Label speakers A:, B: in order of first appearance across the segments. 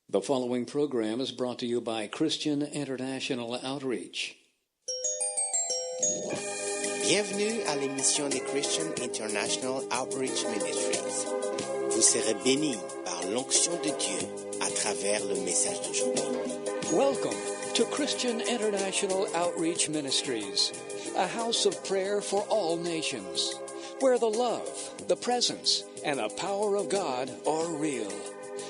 A: The following program is brought to you by Christian International Outreach.
B: Bienvenue à l'émission des Christian International Outreach Ministries. Vous serez bénis par l'onction de Dieu à travers le message d'aujourd'hui.
A: Welcome to Christian International Outreach Ministries, a house of prayer for all nations, where the love, the presence, and the power of God are real.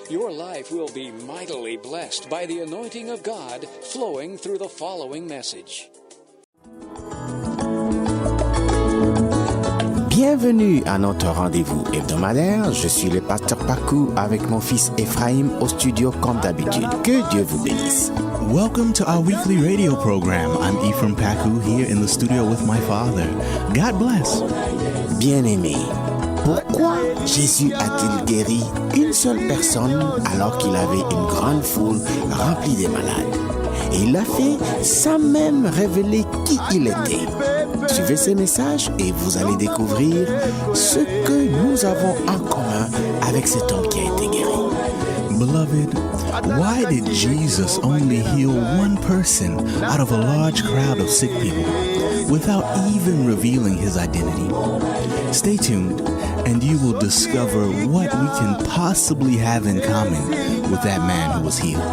A: Your life will be mightily blessed by the anointing of God flowing through the following message.
B: Bienvenue à notre rendez-vous hebdomadaire. Je suis le pasteur Pakou avec mon fils Ephraim au studio comme d'habitude. Que Dieu vous bénisse.
C: Welcome to our weekly radio program. I'm Ephraim Paku here in the studio with my father. God bless.
B: Bien-aimé, pourquoi Jésus a-t-il guéri une seule personne alors qu'il avait une grande foule remplie de malades? Et il l'a fait sans même révéler qui il était. Suivez ces messages et vous allez découvrir ce que nous avons en commun avec cet homme qui a été guéri.
C: Beloved, why did Jesus only heal one person out of a large crowd of sick people without even revealing his identity? Stay tuned and you will discover what we can possibly have in common with that man who was healed.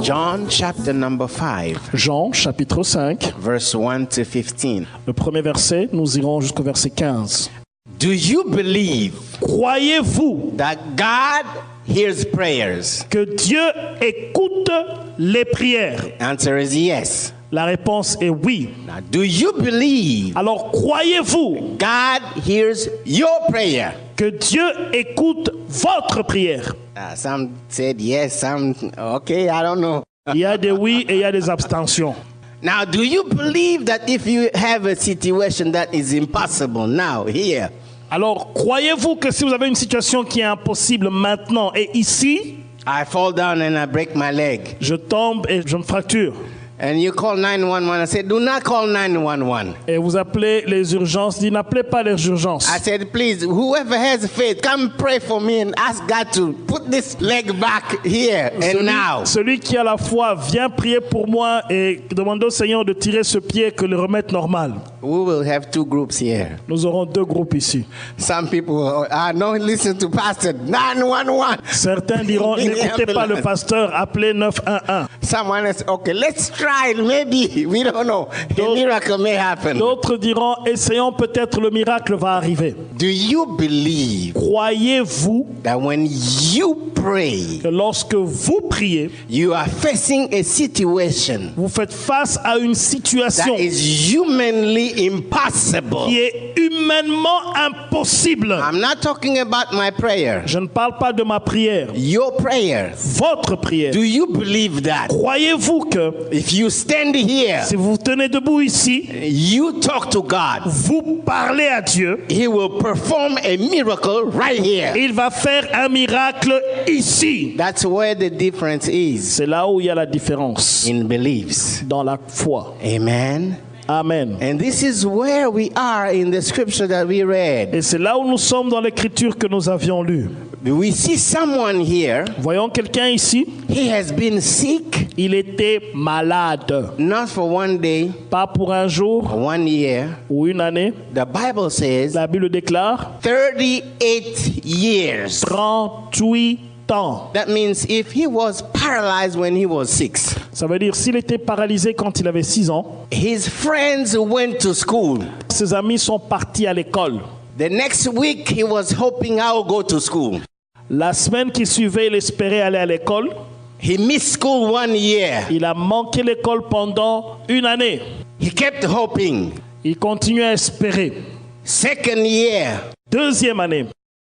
B: John chapter number 5,
D: Jean, chapitre 5,
B: verse 1 to 15.
D: le premier verset, nous irons jusqu'au verset 15.
B: Do you believe
D: Croyez-vous
B: that God hears prayers?
D: que Dieu écoute les prières?
B: Answer is yes.
D: La réponse est oui.
B: Now, do you believe
D: Alors croyez-vous
B: God hears your prayer?
D: que Dieu écoute votre prière?
B: Some said yes, some okay, I don't know.
D: Il y a des oui et il y a des abstentions.
B: Now, do you believe that if you have a situation that is impossible now, here,
D: Alors croyez-vous que si vous avez une situation qui est impossible maintenant et ici,
B: I fall down and I break my leg,
D: je tombe et je me fracture,
B: and you call 911, I said, do not call 911.
D: et vous appelez les urgences, dit n'appelez pas les urgences.
B: I said, please, whoever has faith, come pray for me and ask God to put this leg back here and now.
D: Celui qui a la foi, vient prier pour moi et demande au Seigneur de tirer ce pied et que le remettre normal.
B: We will have two groups here.
D: Nous aurons deux groupes ici.
B: Some people, no, listen to Pastor 911.
D: Certains diront, n'écoutez pas le pasteur, appelez 911.
B: Someone else, okay, let's try it. Maybe, we don't know. A miracle may happen.
D: D'autres diront, essayons, peut-être le miracle va arriver.
B: Do you believe
D: Croyez-vous
B: that when you pray,
D: que lorsque vous priez,
B: you are facing a situation
D: vous faites face à une situation
B: that is humanly impossible?
D: qui est humainement impossible?
B: I'm not talking about my prayer.
D: Je ne parle pas de ma prière,
B: Your prayer.
D: votre prière.
B: Do you believe that?
D: Croyez-vous que
B: If you stand here,
D: si vous tenez debout ici,
B: you talk to God,
D: vous parlez à Dieu,
B: He will perform a miracle right here.
D: il va faire un miracle ici.
B: That's where the difference is
D: C'est là où il y a la différence
B: in beliefs.
D: dans la foi.
B: Amen.
D: Amen.
B: And this is where we are in the scripture that we read.
D: Et c'est là où nous sommes dans l'écriture que nous avions lue.
B: We see someone here,
D: Voyons quelqu'un ici,
B: he has been sick,
D: il était malade.
B: not for one day,
D: Pas pour un jour
B: 1 year.
D: ou une année.
B: The Bible says
D: La Bible déclare
B: 38 years.
D: 38 ans.
B: That means if he was paralyzed when he was 6,
D: Ça veut dire s'il était paralysé quand il avait 6 ans,
B: his friends went to school.
D: ses amis sont partis à l'école.
B: The next week he was hoping I will go to school.
D: La semaine qui suivait, il espérait aller à l'école.
B: He missed school 1 year.
D: Il a manqué l'école pendant une année.
B: He kept hoping.
D: Il continue à espérer.
B: Second year,
D: Deuxième année,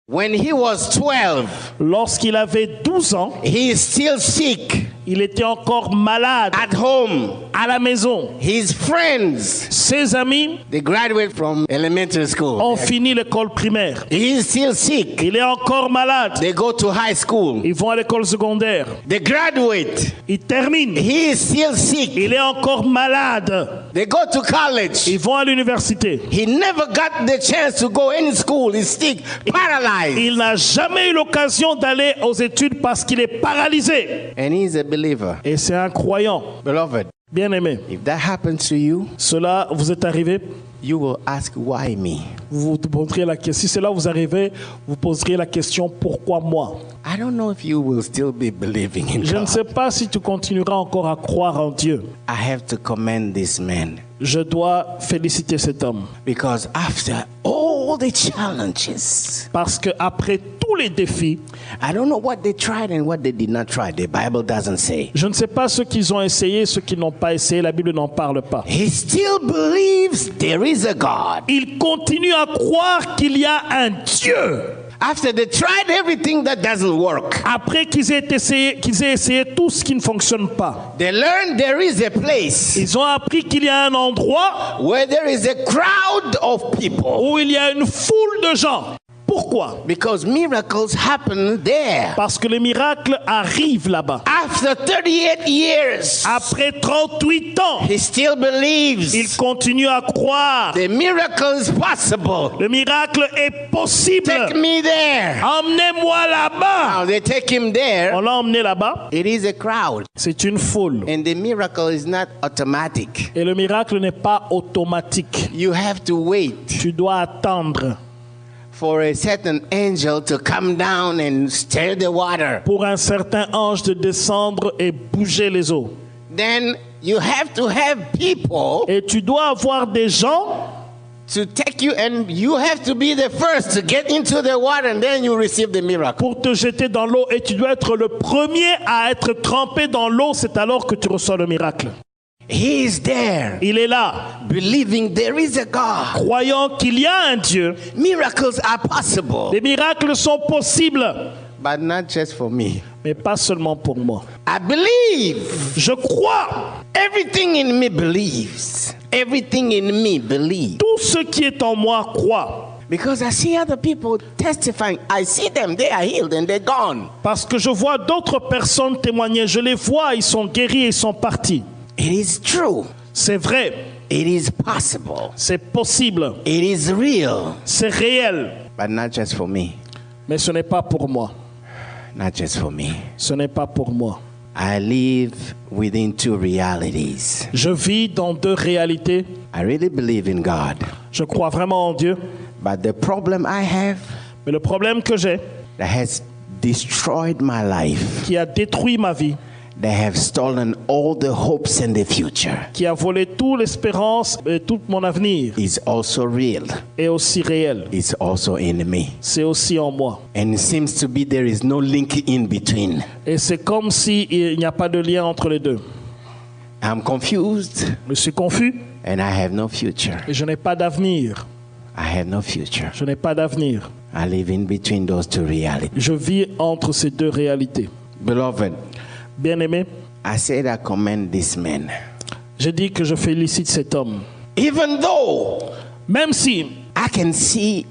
B: when he was 12,
D: lorsqu'il avait 12 ans,
B: he is still sick
D: il était encore malade
B: at home.
D: à la maison.
B: His friends,
D: Ses amis
B: they graduate from elementary school.
D: ont fini l'école primaire.
B: He is still sick.
D: Il est encore malade.
B: They go to high school.
D: Ils vont à l'école secondaire.
B: They graduate.
D: Ils terminent.
B: He is still sick.
D: Il est encore malade.
B: They go to college.
D: Ils vont à l'université.
B: He never got the chance to go in school. He's still paralyzed.
D: Il n'a jamais eu l'occasion d'aller aux études parce qu'il est paralysé.
B: And he's a believer.
D: Et c'est un croyant.
B: Beloved,
D: Bien-aimé,
B: if that happens to you,
D: cela vous est arrivé,
B: you will ask, why me?
D: vous poserez la question. Si cela vous arrivait, vous poseriez la question, pourquoi moi?
B: I don't know if you will still be believing in
D: Je ne
B: God.
D: sais pas si tu continueras encore à croire en Dieu.
B: I have to commend this man
D: Je dois féliciter cet homme.
B: because after all the challenges,
D: Parce qu'après tous les défis,
B: I don't know what they tried and what they did not try. The Bible doesn't say.
D: je ne sais pas ce qu'ils ont essayé, ce qu'ils n'ont pas essayé, la Bible n'en parle pas.
B: He still believes there is a God.
D: Ils continuent à croire qu'il y a un Dieu.
B: After they tried everything that doesn't work,
D: Après qu'ils aient essayé tout ce qui ne fonctionne pas,
B: they learned there is a place
D: ils ont appris qu'il y a un endroit
B: where there is a crowd of people
D: où il y a une foule de gens. Pourquoi?
B: because miracles happen there.
D: Parce que les miracles arrivent là-bas.
B: After 38 years,
D: Après 38 ans,
B: he still believes
D: il continue à croire.
B: the miracle is possible.
D: Le miracle est possible.
B: Take me there.
D: Emmenez-moi là-bas.
B: Now they take him
D: On
B: there.
D: l'a emmené là-bas.
B: It is a crowd.
D: C'est une foule.
B: And the miracle is not automatic.
D: Et le miracle n'est pas automatique.
B: You have to wait
D: Tu dois attendre
B: for a certain angel to come down and stir the water.
D: pour un certain ange de descendre et bouger les eaux.
B: Then you have to have people
D: Et tu dois avoir des gens
B: to take you, and you have to be the first to get into the water, and then you receive the miracle.
D: pour te jeter dans l'eau. Et tu dois être le premier à être trempé dans l'eau. C'est alors que tu reçois le miracle.
B: He is there,
D: Il est là,
B: believing there is a God.
D: croyant qu'il y a un Dieu.
B: Miracles are possible,
D: Les miracles sont possibles,
B: but not just for me.
D: mais pas seulement pour moi.
B: I believe.
D: Je crois.
B: Everything in me believes. Everything in me believes.
D: Tout ce qui est en moi croit.
B: Because I see other people testifying. I see them, they are healed and they're gone.
D: Parce que je vois d'autres personnes témoigner. Je les vois, ils sont guéris et ils sont partis.
B: It is true.
D: C'est vrai,
B: It is possible.
D: c'est possible,
B: It is real.
D: c'est réel.
B: But not just for me.
D: Mais ce n'est pas pour moi.
B: Not just for me.
D: Ce n'est pas pour moi.
B: I live within two realities.
D: Je vis dans deux réalités.
B: I really believe in God.
D: Je crois vraiment en Dieu.
B: But the problem I have
D: Mais le problème que j'ai,
B: that has destroyed my life,
D: qui a détruit ma vie,
B: that have stolen all the hopes and the future,
D: qui a volé toute l'espérance et tout mon avenir,
B: is also real.
D: est aussi réel.
B: It's also in me.
D: C'est aussi en moi.
B: And it seems to be there is no link in between.
D: Et c'est comme s'il n'y a pas de lien entre les deux.
B: I'm confused
D: Je suis confus
B: and I have no future.
D: et je n'ai pas d'avenir.
B: I have no future.
D: Je n'ai pas d'avenir.
B: I live in between those two realities.
D: Je vis entre ces deux réalités.
B: Beloved,
D: Bien-aimé,
B: I said I commend this man.
D: j'ai dit que je félicite cet homme.
B: Even though
D: Même si
B: I can see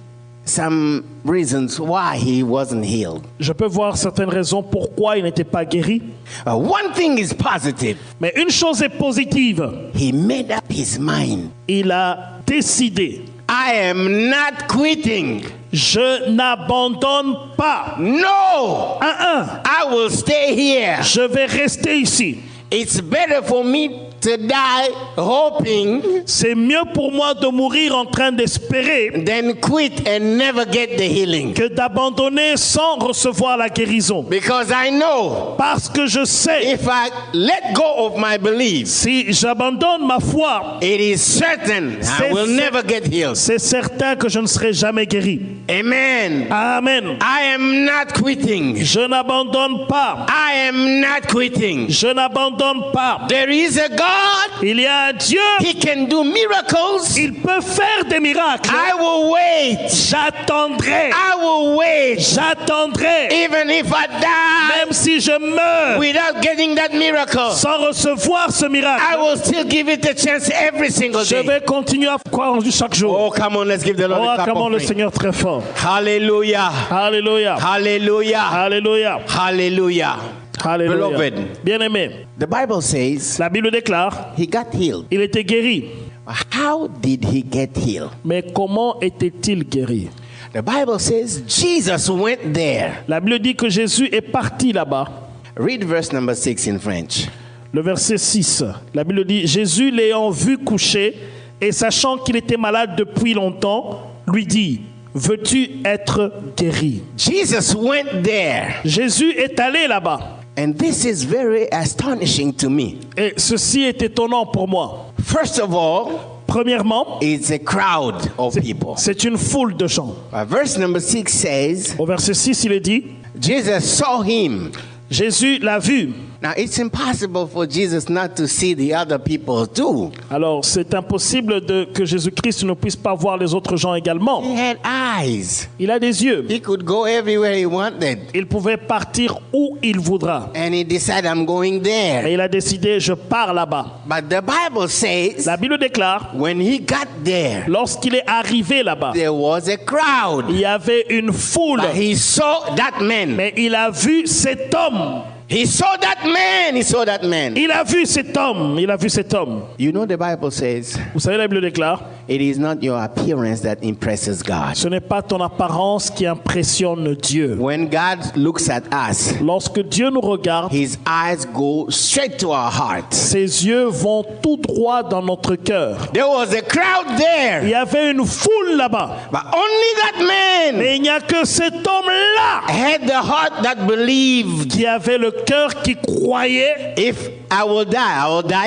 B: some reasons why he wasn't healed.
D: je peux voir certaines raisons pourquoi il n'était pas guéri,
B: One thing is positive.
D: mais une chose est positive.
B: He made up his mind.
D: Il a décidé.
B: I am not quitting.
D: Je n'abandonne pas.
B: No, I will stay here.
D: Je vais rester ici.
B: It's better for me to die hoping
D: C'est mieux pour moi de mourir en train d'espérer
B: than quit and never get the healing.
D: que d'abandonner sans recevoir la guérison.
B: Because I know
D: Parce que je sais,
B: if I let go of my beliefs,
D: si j'abandonne ma foi,
B: it is certain I will never get healed.
D: c'est certain que je ne serai jamais guéri.
B: Amen.
D: Amen.
B: I am not quitting.
D: Je n'abandonne pas.
B: I am not quitting.
D: Je n'abandonne pas.
B: There is a God.
D: Il y a un Dieu.
B: He can do miracles.
D: Il peut faire des miracles.
B: I will wait.
D: J'attendrai.
B: I will wait.
D: J'attendrai.
B: Even if I die
D: Même si je meurs
B: without getting that miracle,
D: sans recevoir ce
B: I
D: miracle,
B: will still give it a chance every single
D: je
B: day.
D: vais continuer à croire en Dieu chaque jour.
B: Oh, come on, let's give the Lord
D: Oh,
B: a clap
D: comment le
B: offering.
D: Seigneur très fort.
B: Hallelujah.
D: Alléluia.
B: Hallelujah.
D: Alléluia.
B: Hallelujah.
D: Alléluia.
B: Beloved.
D: Bien-aimé,
B: The Bible says
D: la Bible déclare,
B: he got healed.
D: il était guéri.
B: How did he get healed?
D: Mais comment était-il guéri?
B: The Bible says Jesus went there.
D: La Bible dit que Jésus est parti là-bas.
B: Read verse number 6 in French.
D: Le verset 6, la Bible dit, Jésus l'ayant vu coucher et sachant qu'il était malade depuis longtemps, lui dit, veux-tu être guéri?
B: Jesus went there.
D: Jésus est allé là-bas.
B: And this is very astonishing to me.
D: Et ceci est étonnant pour moi.
B: First of all,
D: Premièrement,
B: it's a crowd of people.
D: c'est une foule de gens.
B: Verse number 6 says,
D: Au verset 6, il est dit,
B: Jesus saw him.
D: Jésus l'a vu.
B: Now, it's impossible for Jesus not to see the other people too.
D: Alors, c'est impossible que Jésus-Christ ne puisse pas voir les autres gens également.
B: He had eyes.
D: Il a des yeux.
B: He could go everywhere he wanted.
D: Il pouvait partir où il voudra.
B: And he decided, I'm going there.
D: Et il a décidé, je pars là-bas.
B: But the Bible says,
D: La Bible déclare,
B: when he got there,
D: lorsqu'il est arrivé là-bas,
B: there was a crowd.
D: il y avait une foule.
B: But he saw that man.
D: Mais il a vu cet homme.
B: He saw that man. He saw that man.
D: Il a vu cet homme. Il a vu cet homme.
B: You know, the Bible says,
D: Vous savez, la Bible déclare,
B: it is not your appearance that impresses God.
D: ce n'est pas ton apparence qui impressionne Dieu.
B: When God looks at us,
D: Lorsque Dieu nous regarde,
B: his eyes go straight to our hearts.
D: ses yeux vont tout droit dans notre cœur.
B: There was a crowd
D: Il
B: there,
D: y avait une foule là-bas.
B: but only that man
D: Mais il n'y a que cet homme-là
B: had the heart that believed.
D: qui avait le cœur qui croyait,
B: If I will die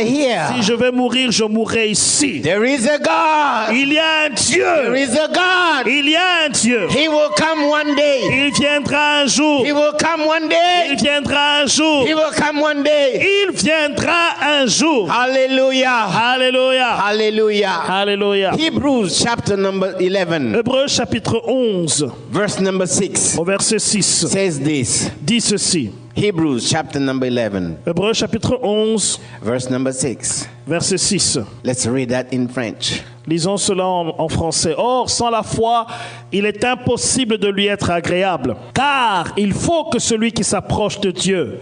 D: si
B: here.
D: je vais mourir, je mourrai ici.
B: There is a God.
D: Il y a un
B: There
D: Dieu.
B: is a God.
D: Il y a un Dieu.
B: He will come one day.
D: Il viendra un jour.
B: He will come one
D: Il
B: day.
D: viendra un jour.
B: He will come one day.
D: Il viendra un jour.
B: Hallelujah.
D: Alléluia.
B: Hallelujah.
D: Alléluia.
B: Hebrews chapter number 11,
D: Hébreux chapitre 11,
B: verse number 6
D: au verset 6,
B: says this.
D: dit ceci.
B: Hebrews chapter number 11,
D: Hébreux chapitre 11,
B: verse number 6.
D: verset 6.
B: Let's read that in French.
D: Lisons cela en français. Or, sans la foi, il est impossible de lui être agréable. Car il faut que celui qui s'approche de Dieu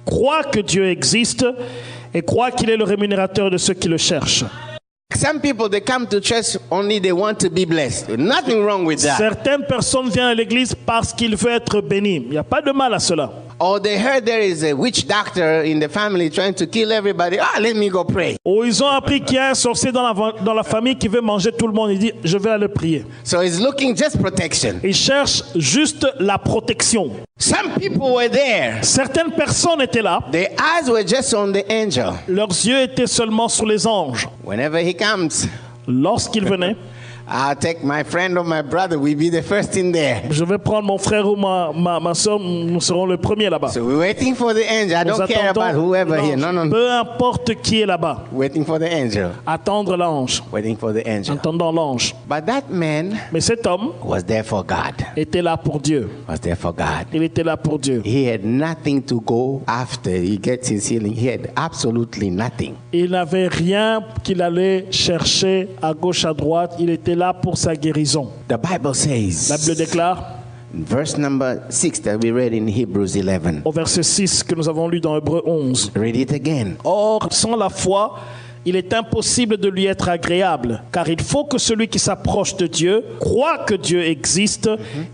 D: croit que Dieu existe et croit qu'il est le rémunérateur de ceux qui le cherchent.
B: Some people, they come to church only they want to be blessed. Nothing wrong with that.
D: Certaines personnes viennent à l'église parce qu'ils veulent être bénis. Il n'y a pas de mal à cela.
B: Or they heard there is a witch doctor in the family trying to kill everybody. Let me go pray.
D: Ou ils ont appris qu'il y a un sorcier dans la famille qui veut manger tout le monde. Il dit, je vais aller prier.
B: So he's looking just protection.
D: Ils cherchent juste la protection.
B: Some people were there.
D: Certaines personnes étaient là.
B: Their eyes were just on the angel.
D: Leurs yeux étaient seulement sur les anges.
B: Whenever he comes,
D: Lorsqu'il venait,
B: I'll take my friend or my brother. We'll be the first in there.
D: je vais prendre mon frère ou ma soeur, nous serons les premiers là-bas.
B: So we're waiting for the angel. I
D: Nous
B: don't care about whoever here. No, no, no.
D: Peu importe qui est là-bas.
B: Waiting for the angel.
D: Attendre l'ange.
B: Waiting for the angel.
D: Attendant l'ange.
B: But that man
D: Mais cet homme
B: was there for God.
D: était là pour Dieu.
B: Was there for God.
D: Il était là pour Dieu.
B: He had nothing to go after he gets his healing. He had absolutely nothing.
D: Il n'avait rien qu'il allait chercher à gauche, à droite. Il était là pour sa guérison.
B: The Bible
D: La
B: says,
D: Bible déclare,
B: verse number 6 that we read in Hebrews 11.
D: au verset 6 que nous avons lu dans Hébreux 11.
B: Read it again.
D: Or, sans la foi, il est impossible de lui être agréable, car il faut que celui qui s'approche de Dieu croit que Dieu existe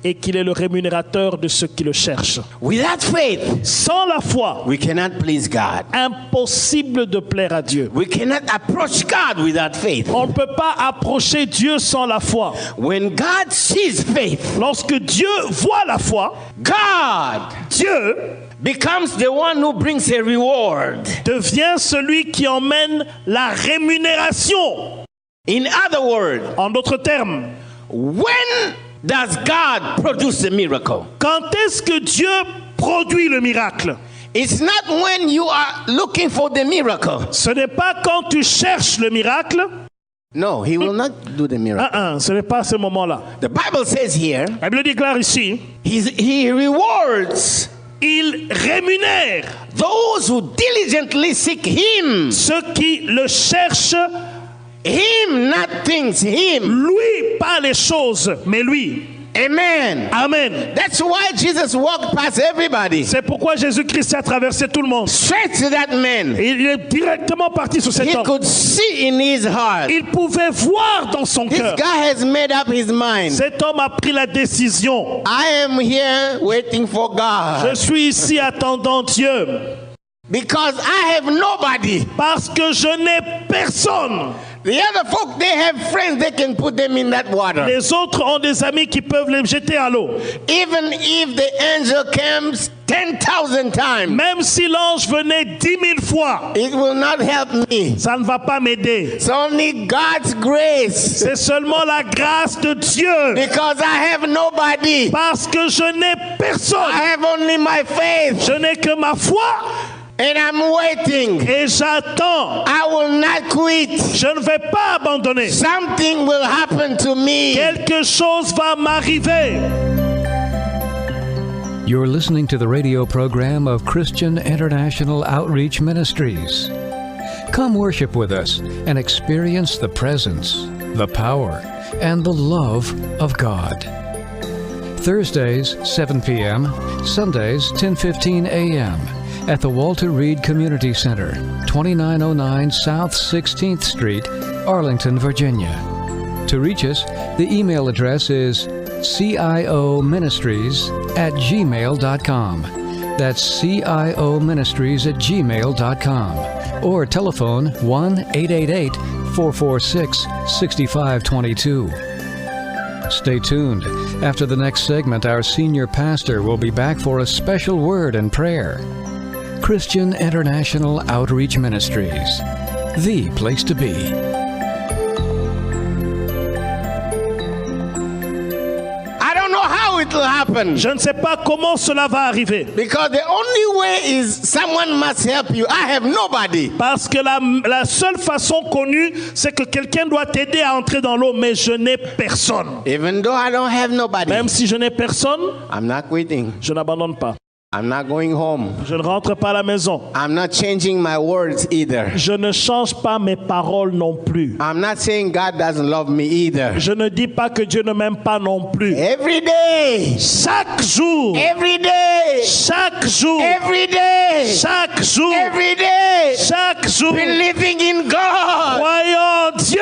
D: et qu'il est le rémunérateur de ceux qui le cherchent.
B: Without faith,
D: Sans la foi,
B: we cannot please God.
D: impossible de plaire à Dieu.
B: We cannot approach God without faith.
D: On ne peut pas approcher Dieu sans la foi.
B: When God sees faith,
D: Lorsque Dieu voit la foi,
B: God
D: Dieu
B: becomes the one who brings a reward.
D: devient celui qui emmène la rémunération.
B: In other words,
D: En d'autres termes,
B: when does God produce a miracle?
D: quand est-ce que Dieu produit le miracle?
B: It's not when you are looking for the miracle.
D: Ce n'est pas quand tu cherches le miracle.
B: No, he will not do the miracle.
D: Ce n'est pas à ce moment-là.
B: The Bible says here,
D: La Bible déclare ici,
B: he rewards
D: il rémunère
B: those who diligently seek him.
D: ceux qui le cherchent,
B: Him, not things, him.
D: lui, pas les choses, mais lui.
E: Amen.
D: Amen.
E: That's why Jesus walked past everybody.
D: C'est pourquoi Jésus-Christ a traversé tout le monde.
E: Straight to that man.
D: Et il est directement parti sur cet
E: He
D: homme.
E: could see in his heart.
D: Il pouvait voir dans son
E: This
D: cœur.
E: guy has made up his mind.
D: Cet homme a pris la décision.
E: I am here waiting for
D: Je
E: God.
D: suis ici attendant Dieu.
E: Because I have nobody.
D: Parce que je n'ai personne.
E: The other folk, they have friends, they can put them in that water.
D: Les autres ont des amis qui peuvent les jeter à l'eau.
E: Even if the angel comes 10,000 times,
D: Même si l'ange venait 10 000 fois,
E: it will not help me.
D: ça ne va pas m'aider.
E: It's only God's grace.
D: C'est seulement la grâce de Dieu.
E: Because I have nobody.
D: Parce que je n'ai personne.
E: I have only my faith.
D: Je n'ai que ma foi.
E: And I'm waiting.
D: Et j'attends.
E: I will not quit.
D: Je ne vais pas abandonner.
E: Something will happen to me.
D: Quelque chose va m'arriver.
F: You're listening to the radio program of Christian International Outreach Ministries. Come worship with us and experience the presence, the power, and the love of God. Thursdays, 7 p.m., Sundays, 10:15 a.m. at the Walter Reed Community Center, 2909 South 16th Street, Arlington, Virginia. To reach us, the email address is cioministries@gmail.com. That's cioministries@gmail.com. Or telephone 1-888-446-6522. Stay tuned. After the next segment, our senior pastor will be back for a special word and prayer. Christian International Outreach Ministries, the place to be.
E: I don't know how it will happen.
D: Je ne sais pas comment cela va arriver.
E: Because the only way is someone must help you. I have nobody.
D: Parce que la seule façon connue, c'est que quelqu'un doit t'aider à entrer dans l'eau, mais je n'ai personne.
E: Even though I don't have nobody,
D: Même si je n'ai personne,
E: I'm not quitting.
D: je n'abandonne pas.
E: I'm not going home.
D: Je ne rentre pas à la maison.
E: I'm not changing my words either.
D: Je ne change pas mes paroles non plus.
E: I'm not saying God doesn't love me either.
D: Je ne dis pas que Dieu ne m'aime pas non plus.
E: Every day.
D: Chaque jour,
E: Every day.
D: chaque jour,
E: Every day.
D: chaque jour,
E: Every day.
D: chaque jour,
E: Believing in God.
D: croyant en
E: I
D: Dieu.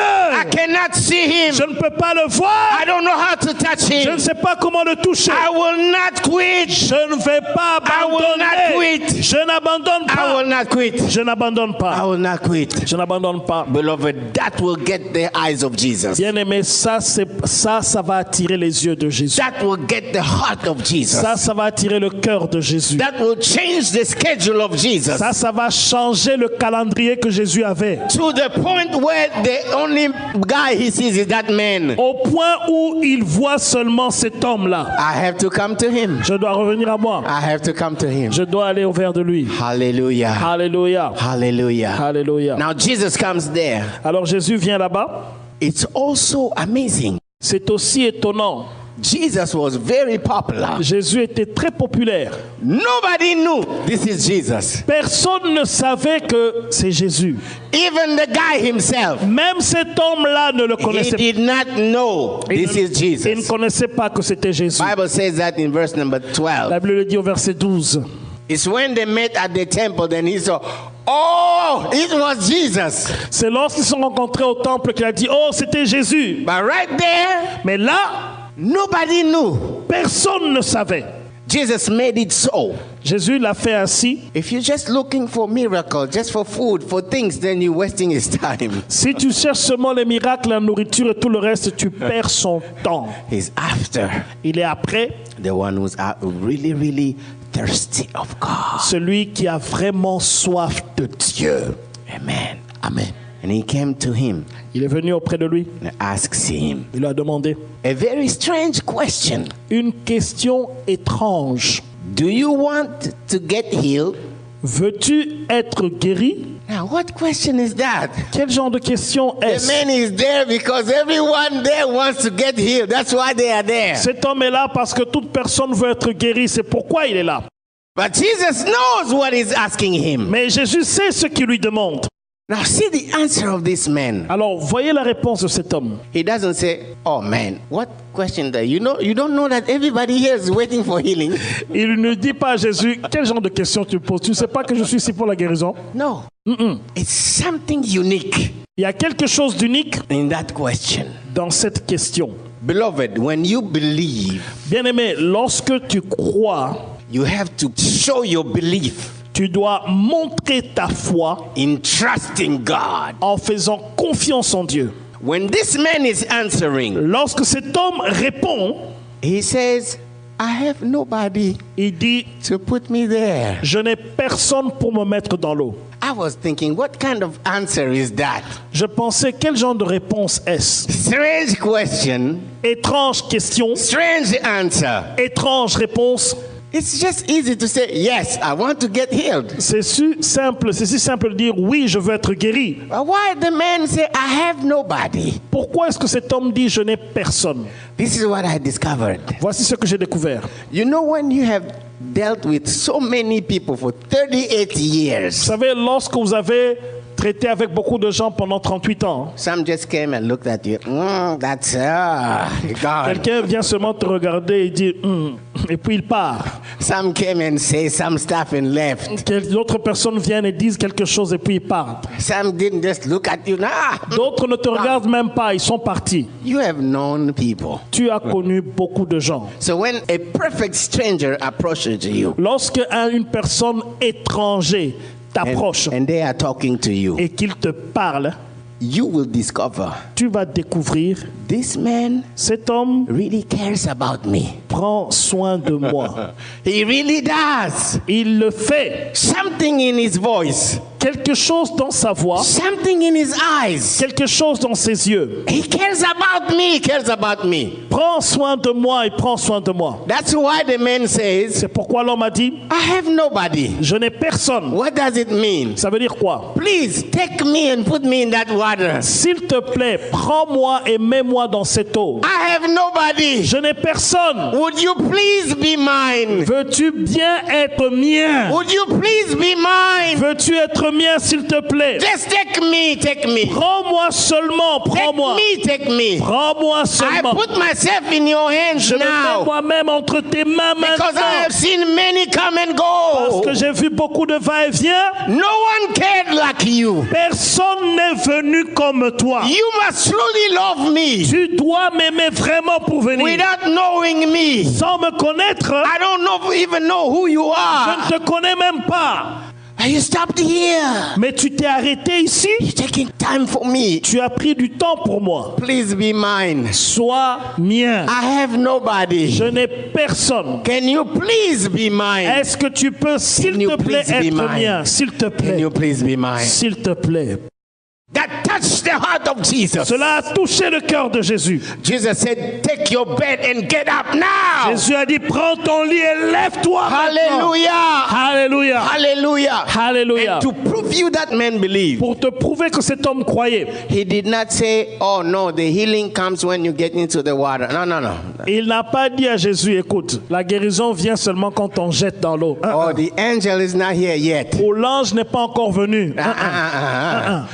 E: cannot see him.
D: Je ne peux pas le voir.
E: I don't know how to touch
D: Je ne
E: him.
D: sais pas comment le toucher.
E: I will not quit.
D: Je ne vais pas
E: I will not
D: abandonner.
E: quit.
D: Je n'abandonne
E: I will
D: pas.
E: not quit.
D: Je n'abandonne
E: I
D: pas.
E: will not quit.
D: Je n'abandonne pas.
E: Beloved, that will get the eyes of Jesus.
D: Bien-aimé, ça va attirer les yeux de Jésus.
E: That will get the heart of Jesus.
D: Ça va attirer le cœur de Jésus.
E: That will change the schedule of Jesus.
D: Ça va changer le calendrier que Jésus avait.
E: To the point where the only guy he sees is that man.
D: Au point où il voit seulement cet homme-là.
E: I have to come to him.
D: Je dois revenir à moi.
E: I have to come to him.
D: Je dois aller au vers de lui.
E: Hallelujah.
D: Alléluia.
E: Hallelujah.
D: Alléluia.
E: Now Jesus comes there.
D: Alors Jésus vient là-bas.
E: It's also amazing.
D: C'est aussi étonnant.
E: Jesus was very popular.
D: Jésus était très populaire.
E: Nobody knew this is Jesus.
D: Personne ne savait que c'est Jésus.
E: Even the guy himself.
D: Même cet homme-là ne le
E: He
D: connaissait pas.
E: did not know this is
D: Il ne
E: Jesus.
D: connaissait pas que c'était Jésus.
E: Bible says that in verse number 12.
D: La Bible le dit au verset 12.
E: It's when they met at the temple, then he saw, oh, it was Jesus.
D: C'est lorsqu'ils se sont rencontrés au temple qu'il a dit, oh, c'était Jésus.
E: But right there,
D: Mais là,
E: nobody knew.
D: personne ne savait.
E: Jesus made it so.
D: Jésus l'a fait ainsi.
E: If you're just looking for miracles, just for food, for things, then you're wasting his time.
D: Si tu cherches seulement les miracles, la nourriture et tout le reste, tu perds son temps.
E: He's after
D: Il est après
E: the one who's really, really thirsty of God.
D: celui qui a vraiment soif de Dieu.
E: Amen. Amen. And he came to him
D: Il est venu auprès de lui.
E: and asks him
D: Il lui a demandé
E: a very strange question.
D: une question étrange.
E: Do you want to get healed?
D: Veux-tu être guéri?
E: Now, what question is that?
D: Quel genre de question
E: The
D: est-ce?
E: man is there because everyone there wants to get healed. That's why they are there.
D: Cet homme est là parce que toute personne veut être guérie. C'est pourquoi il est là.
E: But Jesus knows what he's asking him.
D: Mais Jésus sait ce qu'il lui demande.
E: Now see the answer of this man.
D: Alors, voyez la réponse de cet homme.
E: He doesn't say, "Oh man, what question that you don't know that everybody here is waiting for healing."
D: Il ne dit pas à Jésus, quel genre de question tu poses? Tu ne sais pas que je suis ici pour la guérison?
E: No. It's something unique
D: Il y a quelque chose d'unique
E: in that question.
D: dans cette question.
E: Beloved, when you believe,
D: Bien-aimé, lorsque tu crois,
E: you have to show your belief
D: tu dois montrer ta foi
E: in trusting God.
D: en faisant confiance en Dieu.
E: When this man is answering,
D: Lorsque cet homme répond,
E: he says, "I have nobody
D: il dit,
E: to put me there."
D: je n'ai personne pour me mettre dans l'eau.
E: I was thinking, what kind of answer is that?
D: Je pensais, quel genre de réponse est-ce?
E: Strange question,
D: Étrange question,
E: strange answer.
D: étrange réponse.
E: It's just easy to say, "Yes, I want to get healed."
D: C'est si simple de dire oui, je veux être guéri.
E: But why the man say, "I have nobody"?
D: Pourquoi est-ce que cet homme dit je n'ai personne?
E: This is what I discovered.
D: Voici ce que j'ai découvert.
E: You know, when you have dealt with so many people for 38
D: Vous
E: years,
D: savez, lorsque vous avez traité avec beaucoup de gens pendant 38 ans,
E: some just came and looked at you. That's God.
D: quelqu'un vient seulement te regarder et dire et puis il part.
E: Some came and say some stuff and left.
D: D'autres personnes viennent et disent quelque chose et puis ils partent.
E: Some didn't just look at you.
D: D'autres ne te regardent même pas, ils sont partis.
E: You have known people.
D: Tu as connu beaucoup de gens.
E: So when a perfect stranger approaches you
D: Lorsque une personne étrangère t'approche
E: and they are talking to you,
D: et qu'il te parle,
E: you will discover
D: tu vas découvrir,
E: this man
D: cet homme
E: really cares about me.
D: prend soin de moi.
E: He really does.
D: Il le fait.
E: Something in his voice,
D: Quelque chose dans sa voix,
E: something in his eyes.
D: quelque chose dans ses yeux.
E: He cares about me. He cares about me.
D: Prends soin de moi, il prend soin de moi.
E: That's why the man says,
D: C'est pourquoi l'homme a dit,
E: "I have nobody."
D: je n'ai personne.
E: What does it mean?
D: Ça veut dire quoi?
E: Please take me and put me in that water.
D: S'il te plaît, prends-moi et mets-moi dans cette eau.
E: I have nobody.
D: Je n'ai personne.
E: Would you please be mine?
D: Veux-tu bien être mien?
E: Would you please be mine?
D: Veux-tu être mien, s'il te plaît?
E: Just take me, take me.
D: Prends-moi seulement,
E: Take
D: prends-moi.
E: me, take me.
D: Prends-moi
E: I
D: seulement.
E: put myself in your hands
D: Je me mets
E: now
D: moi-même entre tes mains
E: because I
D: maintenant.
E: have seen many come and
D: Parce
E: go.
D: que j'ai vu beaucoup de va-et-vient.
E: No one cared like you.
D: Personne n'est venu comme toi.
E: You must truly love me
D: Tu dois m'aimer vraiment pour venir.
E: without knowing me.
D: Sans me connaître,
E: I don't even know who you
D: je
E: are.
D: ne te connais même pas.
E: You stopped here.
D: Mais tu t'es arrêté ici.
E: You're taking time for me.
D: Tu as pris du temps pour moi.
E: Please be mine.
D: Sois mien.
E: I have nobody.
D: Je n'ai personne.
E: Can you please be mine?
D: Est-ce que tu peux, s'il
E: Can you
D: te plaît,
E: please be
D: être
E: mine?
D: mien? S'il te
E: Can
D: plaît.
E: you please be mine?
D: S'il te plaît.
E: That touched the heart of Jesus.
D: Cela a touché le cœur de Jésus.
E: Jesus said, "Take your bed and get up now."
D: Jésus a dit, prends ton lit et lève-toi maintenant.
E: Hallelujah.
D: Alléluia.
E: Hallelujah.
D: Alléluia.
E: And to prove you that man believed,
D: Pour te prouver que cet homme croyait,
E: he did not say, "Oh no, the healing comes when you get into the water." No, no, no.
D: il n'a pas dit à Jésus, écoute, la guérison vient seulement quand on jette dans l'eau.
E: Oh, the angel is not here yet.
D: Ou l'ange n'est pas encore venu.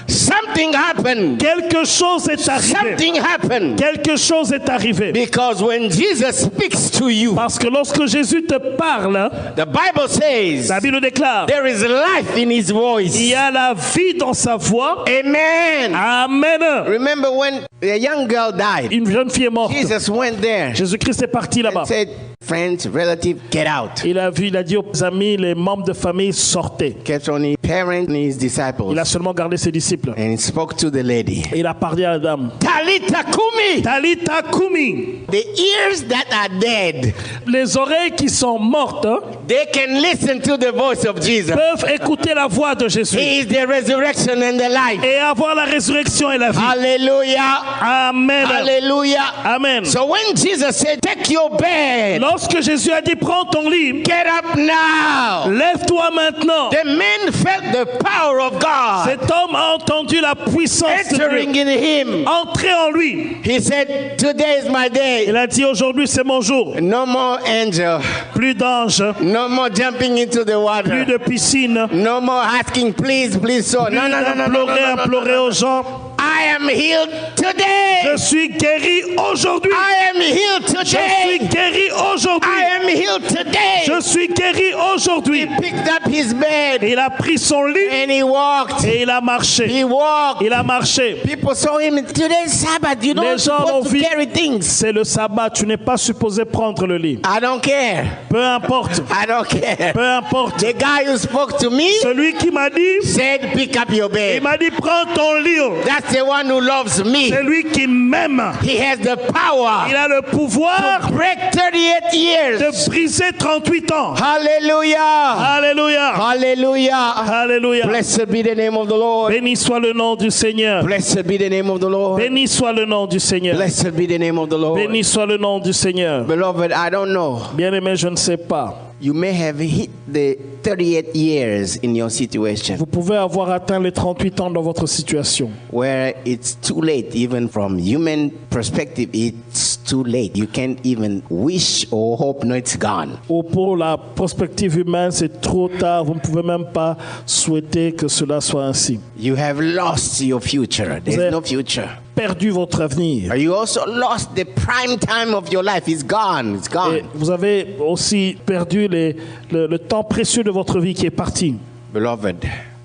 E: Something happened.
D: Quelque chose est arrivé.
E: Something happened.
D: Quelque chose est arrivé.
E: Because when Jesus speaks to you,
D: Parce que lorsque Jésus te parle,
E: the Bible says
D: la Bible déclare,
E: there is life in his voice.
D: il y a la vie dans sa voix.
E: Amen.
D: Amen.
E: Remember when a young girl died,
D: Une jeune fille est morte.
E: Jesus went there
D: Jésus-Christ est parti là-bas.
E: and said, "Friends, relatives, get out."
D: Il a dit aux amis, les membres de famille, sortez.
E: Kept on his parents and his disciples.
D: Il a seulement gardé ses disciples.
E: And he spoke to the lady.
D: Et il a parlé à la dame.
E: Talita kumi.
D: Talita kumi.
E: The ears that are dead,
D: Les oreilles qui sont mortes
E: they can listen to the voice of Jesus.
D: peuvent écouter la voix de Jésus
E: He is the resurrection and the life.
D: et avoir la résurrection et la vie.
E: Hallelujah.
D: Amen.
E: Hallelujah.
D: Amen.
E: So when Jesus said, "Take your bed,"
D: Lorsque Jésus a dit prends ton lit,
E: get up now.
D: lève-toi maintenant.
E: The man felt the power of God
D: Cet homme a entendu la puissance de
E: entering
D: Dieu
E: in him.
D: entrer en lui.
E: He said, today is my day.
D: Il a dit aujourd'hui c'est mon jour.
E: No more angel.
D: Plus d'anges,
E: No more jumping into the
D: plus
E: water.
D: de piscine,
E: No more asking, please, please, so.
D: plus
E: No, no, no, no, no,
D: d'implorer,
E: no, no, no,
D: implorer
E: no.
D: aux gens.
E: I am healed today.
D: Je suis guéri aujourd'hui.
E: I am healed
D: Je suis
E: today.
D: guéri aujourd'hui.
E: I am healed today.
D: Je suis guéri aujourd'hui.
E: He picked up his bed
D: Et il a pris son lit
E: and he walked.
D: et il a marché.
E: He walked.
D: Il a marché.
E: People saw him. Today's Sabbath. You're not
D: Les gens l'ont
E: supposed to
D: vu.
E: carry things.
D: C'est le sabbat. Tu n'es pas supposé prendre le lit.
E: I don't care.
D: Peu importe.
E: I don't care.
D: Peu importe.
E: The guy who spoke to me
D: Celui qui m'a dit,
E: said, pick up your
D: il
E: bed.
D: m'a dit prends ton lit.
E: That's the one who loves me.
D: C'est lui qui m'aime.
E: He has the power
D: Il a le pouvoir
E: to break 38 years.
D: de briser 38 ans.
E: Hallelujah.
D: Alléluia.
E: Hallelujah.
D: Alléluia.
E: Blessed be the name of the Lord.
D: Béni soit le nom du Seigneur.
E: Blessed be the name of the Lord.
D: Béni soit le nom du Seigneur.
E: Blessed be the name of the Lord.
D: Béni soit le nom du Seigneur.
E: Beloved, I don't know.
D: Bien-aimé, je ne sais pas.
E: You may have hit the 38 years in your situation
D: Vous pouvez avoir atteint les 38 ans dans votre situation.
E: where it's too late, even from human perspective, it's too late. You can't even wish or hope, no, it's gone.
D: Ou pour la perspective humaine, c'est trop tard. Vous ne pouvez même pas souhaiter que cela soit ainsi.
E: You have lost your future. There's no future.
D: Perdu votre avenir.
E: You also lost the prime time of your life. It's gone. It's
D: Et
E: gone.
D: vous avez aussi perdu le temps précieux de votre vie qui est parti.
E: Beloved,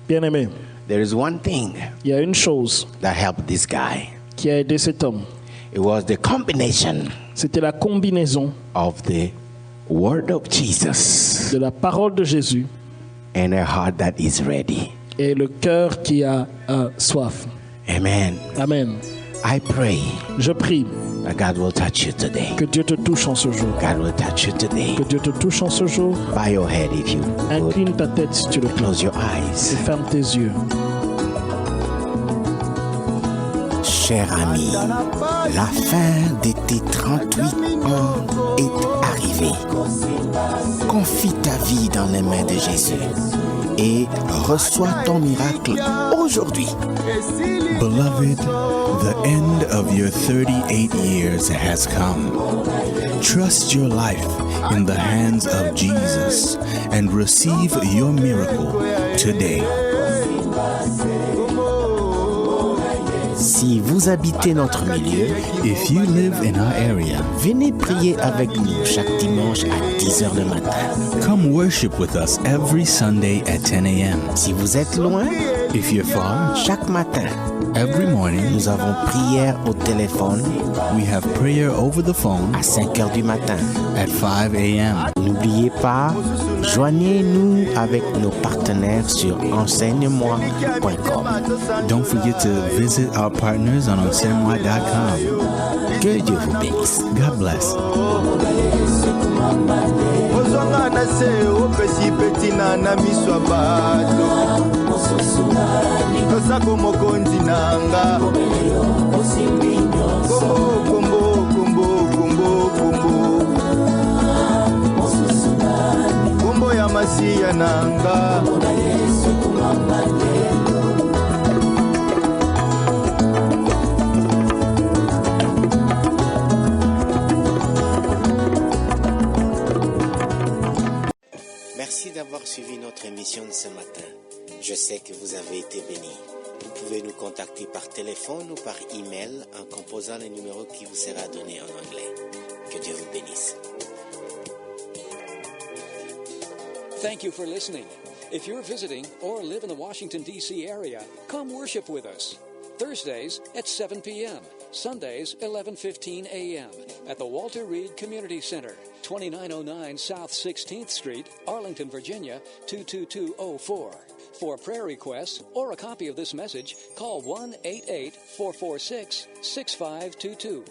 D: Bien-aimé,
E: there is one thing
D: il y a une chose
E: that helped this guy.
D: qui a aidé cet homme.
E: It was the combination
D: C'était la combinaison
E: of the word of Jesus
D: de la parole de Jésus
E: and a heart that is ready.
D: et le cœur qui a soif.
E: Amen.
D: Amen.
E: I pray
D: Je prie
E: that God will touch you today.
D: que Dieu te touche en ce jour.
E: God will touch you today.
D: Que Dieu te touche en ce jour.
E: Bow your head if you would.
D: Incline ta tête si tu le peux.
E: Close your
D: Et
E: eyes.
D: ferme tes yeux.
B: Cher ami, la fin de tes 38 ans est arrivée. Confie ta vie dans les mains de Jésus et reçois ton miracle aujourd'hui.
C: Beloved, the end of your 38 years has come. Trust your life in the hands of Jesus and receive your miracle today.
B: Si vous habitez notre milieu,
C: If you live in our area,
B: venez prier avec nous chaque dimanche à 10h le matin.
C: come worship with us every Sunday at 10 a.m.
B: Si vous êtes loin,
C: If you're far,
B: chaque matin,
C: every morning
B: nous avons prière au téléphone
C: we have prayer over the phone
B: à 5h du matin.
C: at 5 a.m.
B: N'oubliez pas, joignez-nous avec nos partenaires sur enseigne-moi.com.
C: Don't forget to visit our partners on enseigne-moi.com.
B: Que Dieu vous bénisse.
C: God bless.
G: ozwanga na se opesi petina na miso ya bato tosako mokonzi nanga kombo kombo kombo kombo kombo kombo ya masiya nanga
H: Merci d'avoir suivi notre émission de ce matin. Je sais que vous avez été bénis. Vous pouvez nous contacter par téléphone ou par email en composant le numéro qui vous sera donné en anglais. Que Dieu vous bénisse.
A: Thank you for listening. If you're visiting or live in the Washington, D.C. area, come worship with us. Thursdays at 7 p.m., Sundays 11:15 a.m. at the Walter Reed Community Center, 2909 South 16th Street, Arlington, Virginia, 22204. For prayer requests or a copy of this message, call 1-888-446-6522.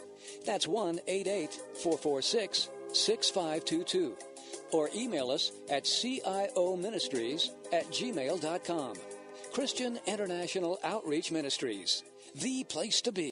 A: That's 1-888-446-6522. Or email us at CIOministries@gmail.com. Christian International Outreach Ministries, the place to be.